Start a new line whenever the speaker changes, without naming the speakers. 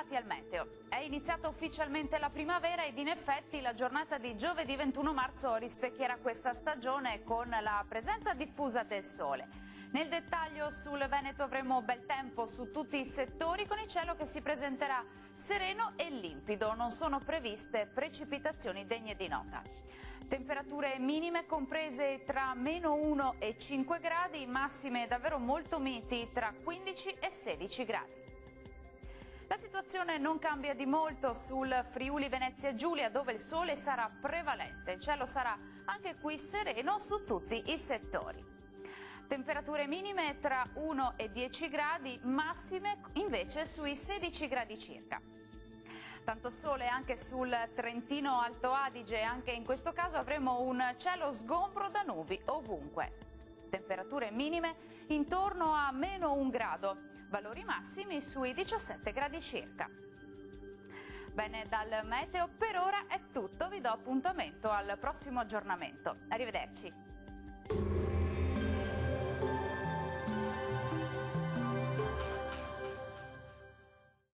bentrovati al Meteo. È iniziata ufficialmente la primavera ed in effetti la giornata di giovedì 21 marzo rispecchierà questa stagione con la presenza diffusa del sole. Nel dettaglio sul Veneto avremo bel tempo su tutti i settori con il cielo che si presenterà sereno e limpido. Non sono previste precipitazioni degne di nota. Temperature minime comprese tra -1 e 5 gradi, massime davvero molto miti tra 15 e 16 gradi. La situazione non cambia di molto sul Friuli Venezia Giulia, dove il sole sarà prevalente. Il cielo sarà anche qui sereno su tutti i settori. Temperature minime tra 1 e 10 gradi, massime invece sui 16 gradi circa. Tanto sole anche sul Trentino Alto Adige, anche in questo caso avremo un cielo sgombro da nubi ovunque. Temperature minime intorno a -1 grado, valori massimi sui 17 gradi circa. Bene, dal meteo per ora è tutto, vi do appuntamento al prossimo aggiornamento. Arrivederci.